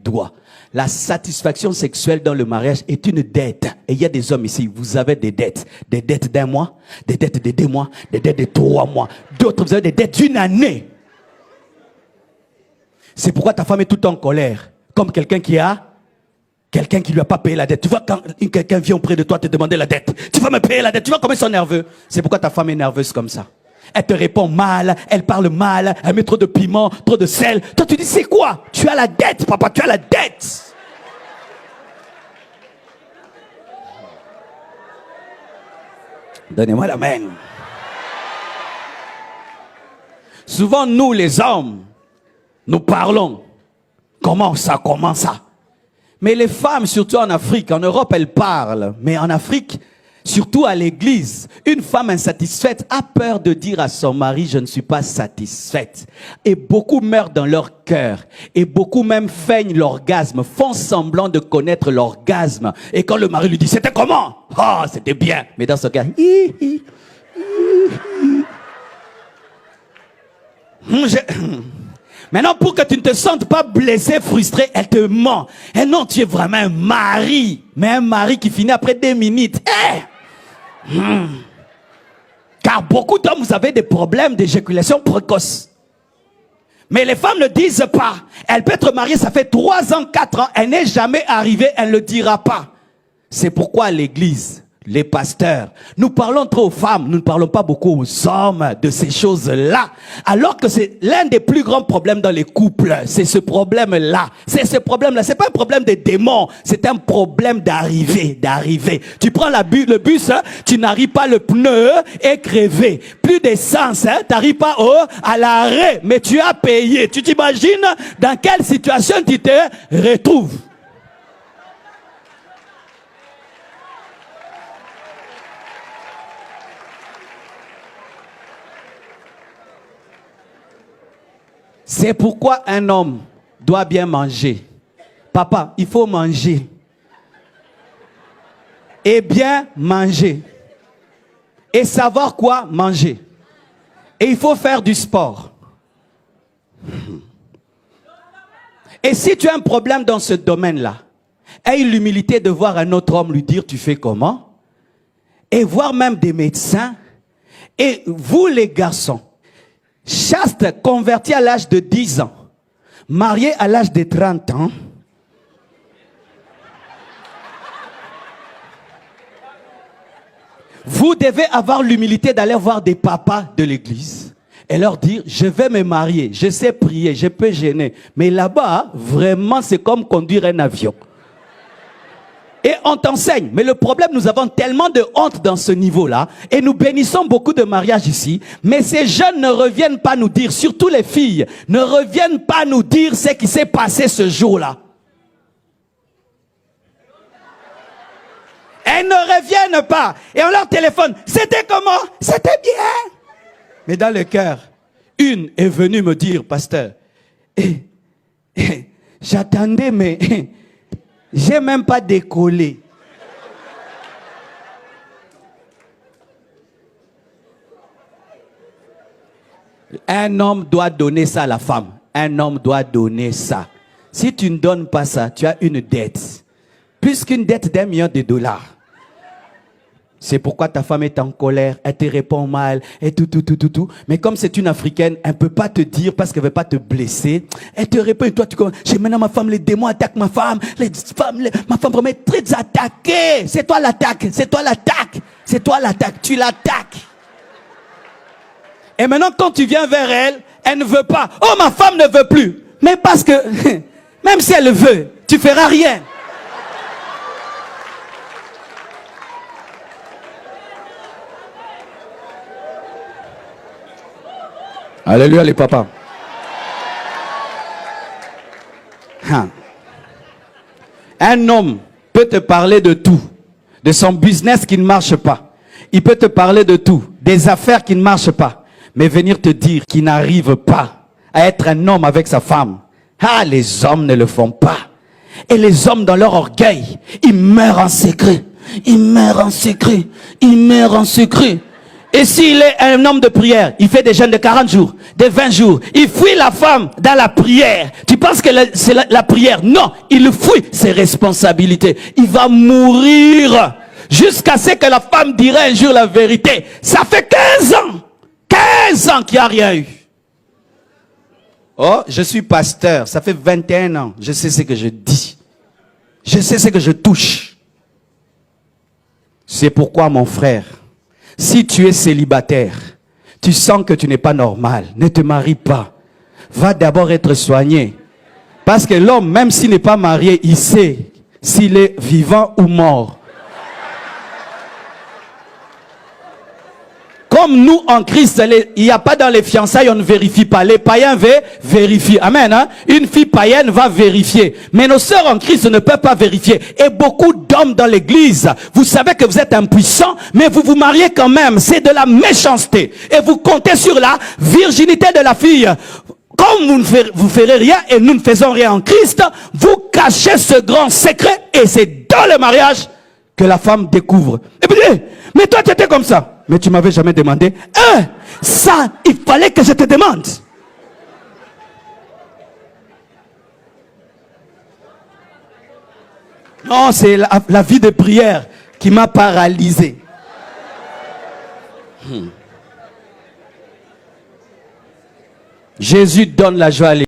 doigts. La satisfaction sexuelle dans le mariage est une dette. Et il y a des hommes ici, vous avez des dettes. Des dettes d'1 mois, des dettes de 2 mois, des dettes de 3 mois. D'autres, vous avez des dettes d'1 année. C'est pourquoi ta femme est tout en colère. Comme quelqu'un qui lui a pas payé la dette. Tu vois, quand quelqu'un vient auprès de toi te demander la dette, tu vas me payer la dette, tu vois comment ils sont nerveux. C'est pourquoi ta femme est nerveuse comme ça. Elle te répond mal, elle parle mal, elle met trop de piment, trop de sel. Toi tu dis c'est quoi? Tu as la dette, papa, tu as la dette. Donnez-moi la main. Souvent nous les hommes, nous parlons. Comment ça? Mais les femmes, surtout en Afrique, en Europe, elles parlent. Mais en Afrique, surtout à l'église, une femme insatisfaite a peur de dire à son mari, je ne suis pas satisfaite. Et beaucoup meurent dans leur cœur. Et beaucoup même feignent l'orgasme, font semblant de connaître l'orgasme. Et quand le mari lui dit, c'était comment? Ah, oh, c'était bien. Mais dans ce cas, Maintenant, pour que tu ne te sentes pas blessé, frustré, elle te ment. Et non, tu es vraiment un mari. Mais un mari qui finit après 2 minutes. Car beaucoup d'hommes, vous avez des problèmes d'éjaculation précoce. Mais les femmes ne disent pas. Elle peut être mariée, ça fait 3 ans, 4 ans. Elle n'est jamais arrivée, elle ne le dira pas. C'est pourquoi l'église, les pasteurs, nous parlons trop aux femmes, nous ne parlons pas beaucoup aux hommes de ces choses-là. Alors que c'est l'un des plus grands problèmes dans les couples. C'est ce problème-là. C'est ce problème-là. C'est pas un problème de démons. C'est un problème d'arrivée. Tu prends le bus, hein, tu n'arrives pas, le pneu est crevé. Plus d'essence, hein, tu n'arrives pas à l'arrêt. Mais tu as payé. Tu t'imagines dans quelle situation tu te retrouves? C'est pourquoi un homme doit bien manger. Papa, il faut manger. Et bien manger. Et savoir quoi manger. Et il faut faire du sport. Et si tu as un problème dans ce domaine-là, aie l'humilité de voir un autre homme lui dire tu fais comment. Et voir même des médecins. Et vous les garçons, chaste, converti à l'âge de 10 ans, marié à l'âge de 30 ans, vous devez avoir l'humilité d'aller voir des papas de l'église et leur dire, je vais me marier, je sais prier, je peux gêner. Mais là-bas, vraiment, c'est comme conduire un avion. Et on t'enseigne. Mais le problème, nous avons tellement de honte dans ce niveau-là. Et nous bénissons beaucoup de mariages ici. Mais ces jeunes ne reviennent pas nous dire, surtout les filles, ne reviennent pas nous dire ce qui s'est passé ce jour-là. Elles ne reviennent pas. Et on leur téléphone. C'était comment? C'était bien. Mais dans le cœur, une est venue me dire, pasteur, j'attendais, mais j'ai même pas décollé. Un homme doit donner ça à la femme. Un homme doit donner ça. Si tu ne donnes pas ça, tu as une dette. Plus qu'une dette d'1 million de dollars. C'est pourquoi ta femme est en colère, elle te répond mal, et tout. Mais comme c'est une Africaine, elle ne peut pas te dire parce qu'elle ne veut pas te blesser. Elle te répond, et toi tu commences, j'ai maintenant ma femme, les démons attaquent ma femme. Ma femme vraiment est très attaquée. C'est toi l'attaque, tu l'attaques. Et maintenant quand tu viens vers elle, elle ne veut pas. Oh, ma femme ne veut plus. Mais parce que, même si elle veut, tu ne feras rien. Alléluia les papas. Un homme peut te parler de tout. De son business qui ne marche pas. Il peut te parler de tout. Des affaires qui ne marchent pas. Mais venir te dire qu'il n'arrive pas à être un homme avec sa femme. Ah, les hommes ne le font pas. Et les hommes dans leur orgueil, ils meurent en secret. Ils meurent en secret. Et s'il est un homme de prière, il fait des jeûnes de 40 jours, de 20 jours. Il fuit la femme dans la prière. Tu penses que c'est la prière? Non, il fuit ses responsabilités. Il va mourir jusqu'à ce que la femme dirait un jour la vérité. Ça fait 15 ans. 15 ans qu'il n'y a rien eu. Oh, je suis pasteur. Ça fait 21 ans. Je sais ce que je dis. Je sais ce que je touche. C'est pourquoi, mon frère, si tu es célibataire, tu sens que tu n'es pas normal, ne te marie pas. Va d'abord être soigné. Parce que l'homme, même s'il n'est pas marié, il sait s'il est vivant ou mort. Comme nous, en Christ, il n'y a pas dans les fiançailles, on ne vérifie pas. Les païens vérifient. Amen. Hein? Une fille païenne va vérifier. Mais nos sœurs en Christ ne peuvent pas vérifier. Et beaucoup d'hommes dans l'église, vous savez que vous êtes impuissants, mais vous vous mariez quand même. C'est de la méchanceté. Et vous comptez sur la virginité de la fille. Comme vous ferez rien et nous ne faisons rien en Christ, vous cachez ce grand secret et c'est dans le mariage que la femme découvre. Et puis, mais toi tu étais comme ça. Mais tu m'avais jamais demandé. Ça, il fallait que je te demande. Non, c'est la vie de prière qui m'a paralysé. Jésus donne la joie à l'Église.